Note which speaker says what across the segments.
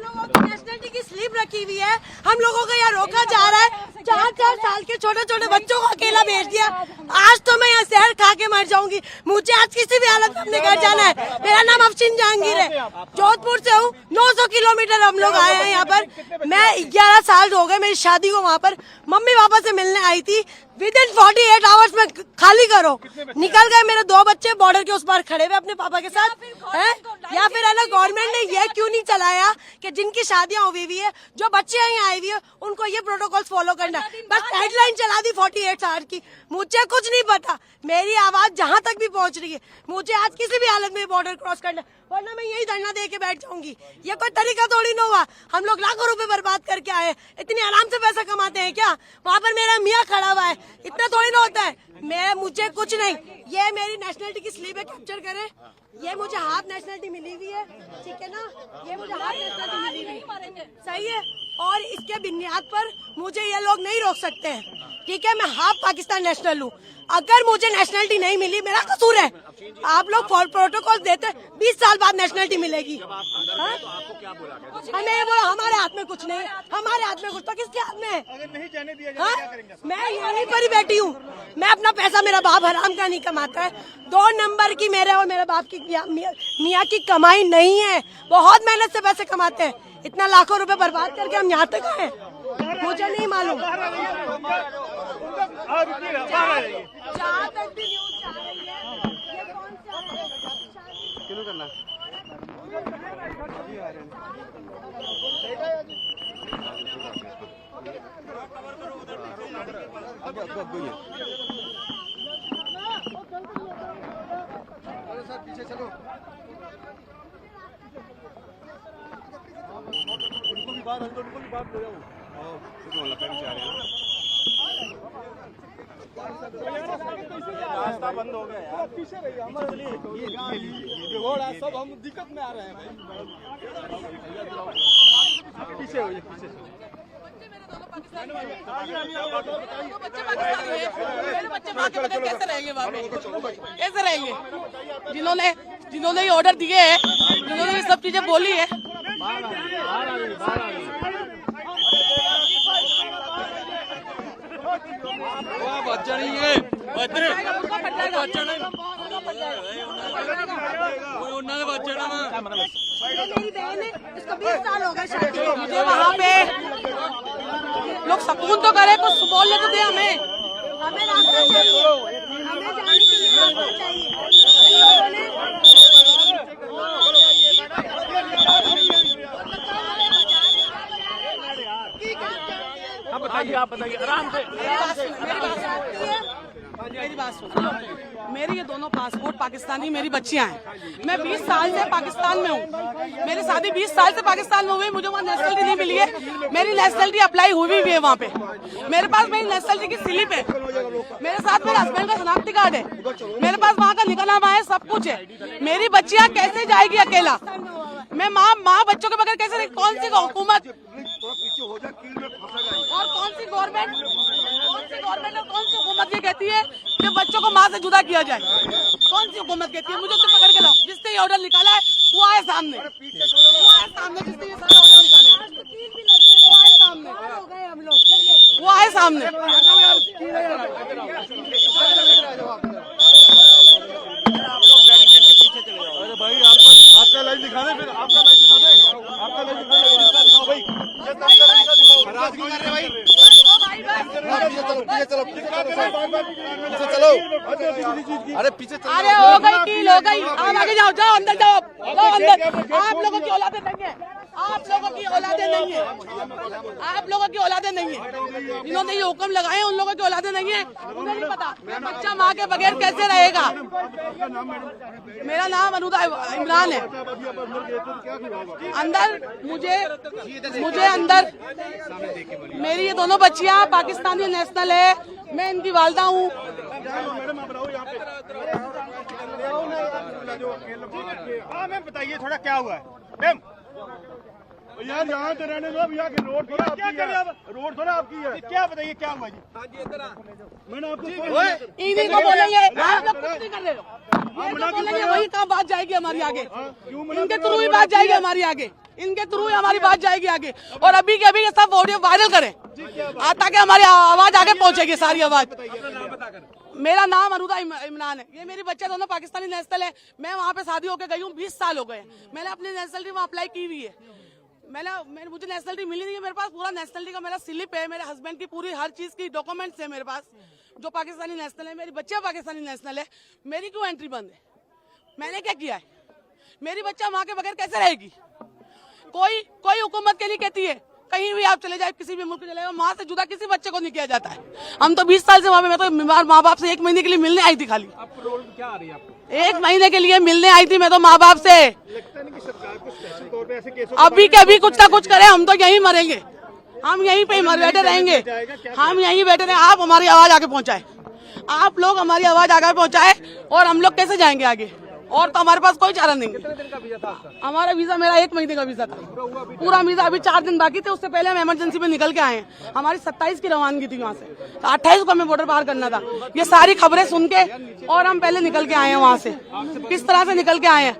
Speaker 1: लोगों की नेशनलिटी की स्लिप रखी हुई है, हम लोगों को यहाँ रोका जा रहा है। 4-4 साल के छोटे छोटे बच्चों को अकेला भेज दिया। आज तो मैं यहाँ शहर खा के मर जाऊंगी। मुझे आज किसी भी हालत में अपने घर जाना है। मेरा नाम अफशीन जहांगीर है, जोधपुर से हूँ। 900 किलोमीटर हम लोग आए हैं यहाँ पर। मैं 11 साल हो गए मेरी शादी को वहाँ पर मम्मी पापा से मिलने आई थी। विदिन 48 आवर्स में खाली करो, निकल गए। मेरे 2 बच्चे बॉर्डर के उस पार खड़े हुए अपने पापा के साथ हैं। या फिर है ना, गवर्नमेंट ने ये क्यों नहीं चलाया कि जिनकी शादियां हुई हुई है, जो बच्चे यहाँ आए हुए हैं, उनको ये प्रोटोकॉल फॉलो करना। बस हेडलाइन चला दी 48 आवर की। मुझे कुछ नहीं पता, मेरी आवाज जहाँ तक भी पहुँच रही है। मुझे आज किसी भी हालत में बॉर्डर क्रॉस करना, वरना मैं यही धरना दे के बैठ जाऊंगी। ये कोई तरीका थोड़ी ना हुआ। हम लोग लाखों रुपए बर्बाद करके आए, इतनी आराम से पैसा कमाते हैं क्या? वहाँ पर मेरा मियाँ खड़ा हुआ है, इतना थोड़ी ना होता है। मुझे कुछ नहीं, ये मेरी नेशनलिटी की स्लिप है, कैप्चर करें। ये मुझे हाफ नेशनलिटी मिली हुई है, ठीक है ना? ये मुझे हाफ नेशनलिटी मिली हुई है, सही है। और इसके बुनियाद पर मुझे ये लोग नहीं रोक सकते हैं, ठीक है? मैं हाफ पाकिस्तान नेशनल हूँ। अगर मुझे नेशनलिटी नहीं मिली, मेरा कसूर है। आप लोग प्रोटोकॉल देते, 20 साल बाद नेशनलिटी मिलेगी। हमें ये बोला हमारे हाथ में कुछ नहीं है, हमारे हाथ में कुछ तो किसके हाथ में है? अगर नहीं जाने दिया जाए क्या करेंगे? मैं यहीं पर ही बैठी हूँ। मैं अपना पैसा, मेरा बाप हराम का नहीं कमाता है। 2 नंबर की मेरे और मेरे बाप की मियाँ की कमाई नहीं है। बहुत मेहनत से पैसे कमाते हैं। इतना लाखों रुपए बर्बाद करके हम यहाँ तक आए, मुझे नहीं मालूम। जहाँ तक भी न्यूज जा रही है, ये कौन सा क्यों करना?
Speaker 2: सर पीछे चलो, उनको भी बात ले जाओ। रास्ता बंद हो गया यार, पीछे रहिए। ये सब हम दिक्कत में आ रहे हैं भाई। पीछे होइए, पीछे
Speaker 3: बच्चे कैसे रहेंगे वहाँ पे? कैसे रहेंगे? जिन्होंने ये ऑर्डर दिए हैं, जिन्होंने ये सब चीजें बोली है,
Speaker 2: बच्चा नहीं है,
Speaker 1: मेरी बहन है, इसको 20 साल हो गए शादी को।
Speaker 3: मुझे वहाँ पे लोग सुकून तो करे, कुछ बोलने तो दे हमें।
Speaker 1: हमें रास्ता चाहिए, हमें जाने के लिए रास्ता चाहिए।
Speaker 2: आप बताइए आराम से।
Speaker 3: मेरी बात सुनो, मेरे ये दोनों पासपोर्ट पाकिस्तानी, मेरी बच्चियां हैं। मैं 20 साल से पाकिस्तान में हूँ। मेरी शादी 20 साल से पाकिस्तान में हुई। मुझे वहाँ नेशनलिटी नहीं मिली है। मेरी नेशनलिटी अप्लाई हुई भी है वहाँ पे। मेरे पास मेरी नेशनलिटी की स्लिप है, मेरे साथ मेरे हस्बैंड का शनाख्ती कार्ड है, मेरे पास वहाँ का निकाहनामा है, सब कुछ है। मेरी बच्चियाँ कैसे जाएगी अकेला? मैं माँ बच्चों के बगैर कैसे? कौन सी हुकूमत और कौन सी गवर्नमेंट और कौन सी हुकूमत ये कहती है कि बच्चों को माँ से जुदा किया जाए? कौन सी हुकूमत कहती है? मुझे उससे पकड़ के लाओ, जिसने ये ऑर्डर निकाला है वो आए सामने, जिसने ये सारा ऑर्डर निकाला है वो आए सामने, वो आए सामने।
Speaker 2: अरे भाई आपका लाइव दिखा दे, फिर आपका लाइव दिखा दे, आपका लाइव दिखाओ भाई। पीछे चलो, अरे पीछे चलो।
Speaker 3: अरे हो गई डील, हो गई। आप आगे जाओ, जाओ अंदर, जाओ अंदर। आप लोगों की औलादे नहीं है, आप लोगों की औलादे नहीं है, आप लोगों की औलादे नहीं है। जिन्होंने ये हुक्म लगाए उन लोगों की औलादे नहीं है। उन्हें नहीं पता बच्चा माँ के बगैर कैसे रहेगा। मेरा नाम अनुदा इमरान है। अंदर मुझे अंदर मेरी ये दोनों बच्चियां पाकिस्तानी नेशनल है, मैं इनकी वालदा हूँ।
Speaker 2: हाँ मैम बताइए थोड़ा क्या हुआ है मैम? यार यहाँ तो रहने दो, यहाँ की रोड थोड़ा आपकी है, रोड थोड़ा आपकी है। क्या बताइए क्या हुआ जी? हाँ जी इधर मैंने आपको
Speaker 3: इन्हीं को बोलेंगे, आप लोग कुछ नहीं कर रहे हो। बोलेंगे वही कहाँ बात जाएगी हमारी आगे, इनके थ्रू ही बात जाएगी हमारी आगे, इनके थ्रू ही हमारी बात जाएगी आगे। और अभी के अभी ये सब ऑडियो वायरल करें ताकि हमारी आवाज आगे पहुंचेगी, सारी आवाज। मेरा नाम अरुदा इमरान है, ये मेरी बच्चे दोनों पाकिस्तानी नेशनल है। मैं वहाँ पे शादी होकर गई हूँ, 20 साल हो गए। मैंने अपनी नेशनलिटी वहाँ अप्लाई की हुई है। मुझे नेशनलिटी मिली नहीं है, मेरे पास पूरा नेशनलिटी का मेरा स्लिप है, मेरे हस्बैंड की पूरी हर चीज की डॉक्यूमेंट्स है मेरे पास, जो पाकिस्तानी नेशनल है। मेरी बच्चे पाकिस्तानी नेशनल है, मेरी क्यों एंट्री बंद है? मैंने क्या किया है? मेरी बच्चा माँ के बगैर कैसे रहेगी? कोई हुकूमत के लिए कहती है कहीं भी आप चले जाए, किसी भी मुल्क चले जाए, माँ से जुदा किसी बच्चे को नहीं किया जाता है। हम तो 20 साल से वहाँ पे, मैं तो बीमार माँ बाप से 1 महीने के लिए मिलने आई थी, खाली
Speaker 2: क्या आ रही है आपको?
Speaker 3: 1 महीने के लिए मिलने आई थी मैं तो माँ बाप से।
Speaker 2: लगता नहीं कि सरकार को स्पेशल तौर पे ऐसे केसों
Speaker 3: अभी के अभी कुछ ना कुछ करे, हम तो यहीं मरेंगे, हम यहीं पे बैठे रहेंगे, हम यहीं बैठे रहें। आप हमारी आवाज आगे पहुँचाए, आप लोग हमारी आवाज आगे पहुँचाए, और हम लोग कैसे जाएंगे आगे? और तो हमारे पास कोई चारा नहीं।
Speaker 2: कितने दिन का वीजा था आपका?
Speaker 3: हमारा वीजा मेरा 1 महीने का वीजा था, पूरा वीजा। अभी 4 दिन बाकी थे, उससे पहले हम इमरजेंसी में निकल के आए हैं। हमारी 27 की रवानगी थी वहाँ से, 28 को हमें बॉर्डर पार करना था। ये सारी खबरें सुन के और हम पहले निकल के आए हैं वहाँ से। किस तरह से निकल के आए हैं?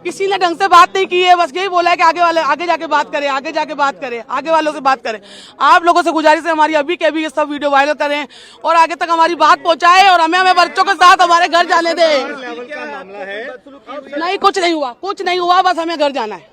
Speaker 3: किसी ने ढंग से बात नहीं की है, बस यही बोला है कि आगे जाके बात करें, आगे जाके बात करें, आगे वालों से बात करें। आप लोगों से गुजारिश है हमारी, अभी के अभी ये सब वीडियो वायरल करें और आगे तक हमारी बात पहुंचाए, और हमें बच्चों के साथ हमारे घर जाने दें।
Speaker 2: लेवल का मामला है।
Speaker 3: नहीं, कुछ नहीं हुआ, बस हमें घर जाना है,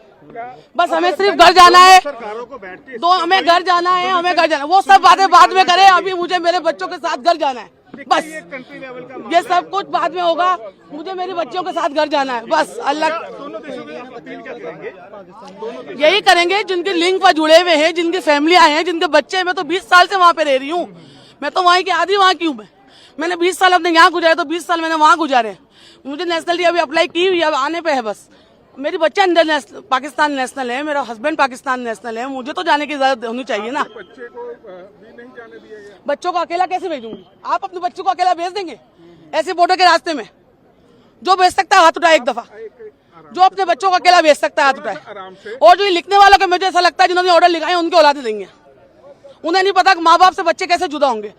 Speaker 3: बस हमें सिर्फ घर जाना है।
Speaker 2: सरकारों को बैठती
Speaker 3: तो हमें घर जाना है, हमें घर जाना है। वो सब बातें बाद में करें, अभी मुझे मेरे बच्चों के साथ घर जाना है, बस।
Speaker 2: कंट्री लेवल का
Speaker 3: ये सब कुछ बाद में होगा, मुझे मेरे बच्चों के साथ घर जाना है, बस। अल्लाह
Speaker 2: दोनों देशों में अपील क्या करेंगे?
Speaker 3: यही करेंगे, जिनके लिंक पर जुड़े हुए हैं, जिनकी फैमिलियां हैं, जिनके बच्चे हैं। मैं तो 20 साल से वहाँ पे रह रही हूँ, मैं तो वहीं की आधी वहाँ की हूँ। मैंने 20 साल अपने यहाँ गुजारे, तो 20 साल मैंने वहाँ गुजारे। मुझे नेशनलिटी अभी अप्लाई की हुई है, अब आने पे है बस। मेरी बच्चे अंदर पाकिस्तान नेशनल है, मेरा हस्बैंड पाकिस्तान नेशनल है, मुझे तो जाने की इजाजत होनी चाहिए ना।
Speaker 2: बच्चे को भी नहीं जाने दिया गया।
Speaker 3: बच्चों को अकेला कैसे भेजूंगी? आप अपने बच्चों को अकेला भेज देंगे ऐसे बॉर्डर के रास्ते में? जो भेज सकता है हाथ उठाए एक दफा, जो अपने बच्चों को अकेला भेज सकता है हाथ उठाए। और जो ये लिखने वालों के, मुझे ऐसा लगता है जिन्होंने ऑर्डर लिखाए उनके औलादे देंगे। उन्हें नहीं पता कि माँ बाप से बच्चे कैसे जुदा होंगे।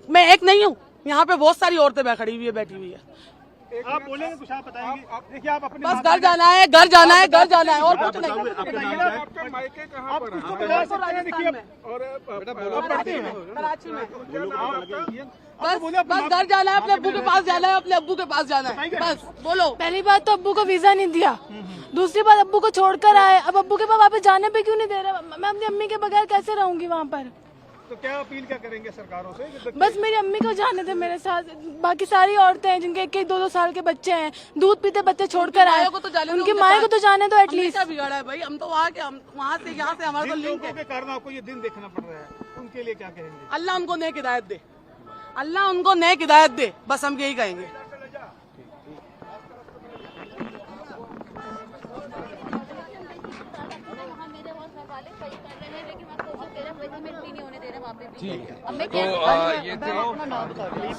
Speaker 3: मैं एक नहीं हूँ, यहाँ पे बहुत सारी औरतें खड़ी हुई है, बैठी हुई है।
Speaker 2: आप बोलेंगे कुछ, आप बताएंगे? देखिए आप अपने
Speaker 3: बस घर जाना है, घर जाना है, घर जाना है, और कुछ नहीं।
Speaker 2: आपका मायके कहाँ पर है?
Speaker 3: राजस्थान में, कराची में। बस घर जाना है, अपने अब्बू के पास जाना है, अपने अब्बू के पास जाना है, बस। बोलो।
Speaker 4: पहली बात तो अब्बू को वीजा नहीं दिया, दूसरी बात अब्बू को छोड़कर आए। अब अब्बू के पास वापस जाने पे क्यों नहीं दे रहे? मैं अपनी अम्मी के बगैर कैसे रहूंगी वहाँ पर?
Speaker 2: तो क्या अपील क्या करेंगे सरकारों से?
Speaker 4: बस मेरी अम्मी को जाने दे मेरे साथ। बाकी सारी औरतें हैं जिनके 1-2 साल के बच्चे हैं, दूध पीते बच्चे छोड़कर आए, उनकी माए को तो जाने दो एटलीस्ट।
Speaker 3: बिगाड़ा है भाई, हम तो वहाँ के, हम वहाँ से यहाँ से हमारा तो लिंक है।
Speaker 2: के कारण आपको ये दिन देखना पड़ रहा है, उनके लिए क्या कहेंगे?
Speaker 3: अल्लाह उनको नेक हिदायत दे, अल्लाह उनको नेक हिदायत दे, बस हम यही कहेंगे।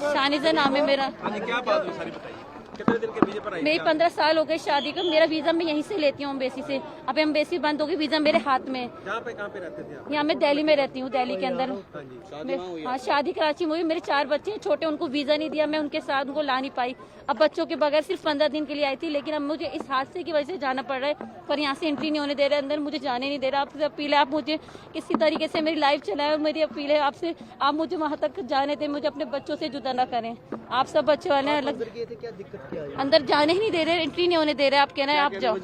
Speaker 5: शानिज़ा नाम है मेरा।
Speaker 2: क्या बात है सारी बताइए, कितने दिन के वीजे पर आई?
Speaker 5: मेरी 15 साल हो गए शादी को। मेरा वीजा मैं यहीं से लेती हूँ एम्बेसी से। अब एम्बेसी बंद हो गई, वीजा मेरे हाथ में।
Speaker 2: कहाँ पे रहते थे आप?
Speaker 5: यहाँ मैं दिल्ली में रहती हूँ, दिल्ली के अंदर। हाँ, शादी कराची में हुई। मेरे 4 बच्चे हैं छोटे, उनको वीजा नहीं दिया, मैं उनके साथ उनको ला नहीं पाई। अब बच्चों के बगैर सिर्फ 15 दिन के लिए आई थी, लेकिन अब मुझे इस हादसे की वजह से जाना पड़ रहा है। पर यहाँ से एंट्री नहीं होने दे रहे, अंदर मुझे जाने नहीं दे रहा। आपसे अपील है, आप मुझे किसी तरीके से मेरी लाइफ चलाएं। मेरी अपील है आपसे, आप मुझे वहाँ तक जाने दें, मुझे अपने बच्चों से जुदा ना करें। आप सब बच्चे वाले अलग अंदर जाने ही नहीं दे रहे, एंट्री नहीं होने दे रहे। आप कह रहे हैं आप जाओ,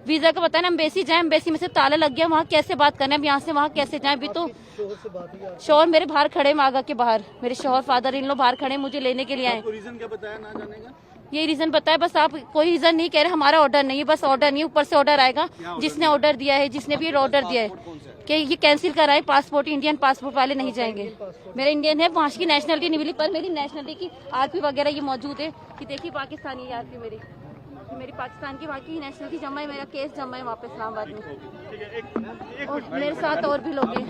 Speaker 5: वीजा का पता है ना। एम्बेसी जाए, एम्बेसी में से ताला लग गया, वहाँ कैसे बात करना है? यहाँ से वहाँ कैसे जाए? अभी तो शोहर मेरे बाहर खड़े, मागा के बाहर मेरे शोहर फादर इन लोग बाहर खड़े, मुझे लेने के लिए आए।
Speaker 2: रीजन क्या बताया ना जाने का?
Speaker 5: यही रीजन बताया, बस आप कोई रीजन नहीं कह रहे। हमारा ऑर्डर नहीं है, बस ऑर्डर नहीं, ऊपर से ऑर्डर आएगा। जिसने ऑर्डर दिया है, जिसने भी ऑर्डर दिया है कि ये कैंसिल कराए, पासपोर्ट इंडियन पासपोर्ट वाले नहीं जाएंगे। मेरा इंडियन है, वहाँ की नेशनलिटी नहीं मिली, पर मेरी नेशनलिटी की आरपी वगैरह ये मौजूद है कि देखिए पाकिस्तानी आरपी मेरी। मेरी पाकिस्तान की वहाँ की नेशनलिटी जमा है, मेरा केस जमा है वहाँ पे इस्लामाबाद में।
Speaker 2: ठीक है, एक
Speaker 5: और मेरे साथ और भी लोग हैं।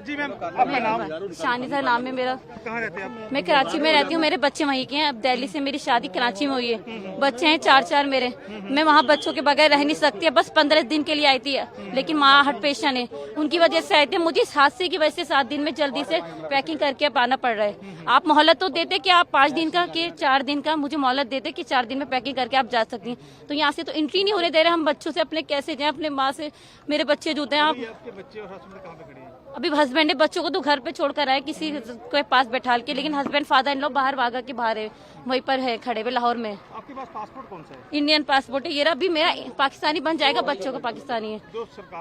Speaker 2: जी मैम, आपका नाम?
Speaker 5: शानिजा नाम है मेरा।
Speaker 2: कहाँ रहते हैं आप?
Speaker 5: मैं कराची में रहती हूँ, मेरे बच्चे वहीं के हैं। अब दिल्ली से मेरी शादी कराची में हुई है, बच्चे हैं 4 मेरे। मैं वहाँ बच्चों के बगैर रह नहीं सकती, बस 15 दिन के लिए आई थी, लेकिन माँ हार्ट पेशेंट है, उनकी वजह से आई थी। मुझे इस हादसे की वजह से 7 दिन में जल्दी से पैकिंग करके अब आना पड़ रहा है। आप मोहलत तो देते कि आप 5 दिन का कि 4 दिन का, मुझे मोहलत देते कि 4 दिन में पैकिंग करके आप जा सकती हैं। तो यहाँ से तो एंट्री नहीं होने दे रहे। हम बच्चों से अपने कैसे जाएं, अपने माँ से मेरे बच्चे जुड़ते हैं। आप
Speaker 2: आपके बच्चे और हस्बैंड कहाँ पे खड़े हैं?
Speaker 5: अभी हस्बैंड ने बच्चों को तो घर पे छोड़कर आए किसी के पास बैठाल के, लेकिन हस्बैंड फादर इन लोग बाहर वागा के बाहर है, वहीं पर है खड़े हुए लाहौर में।
Speaker 2: आपके पास पासपोर्ट कौन सा है?
Speaker 5: इंडियन पासपोर्ट है, ये रहा। अभी मेरा पाकिस्तानी बन जाएगा, बच्चों का पाकिस्तानी है।
Speaker 2: जो सरकार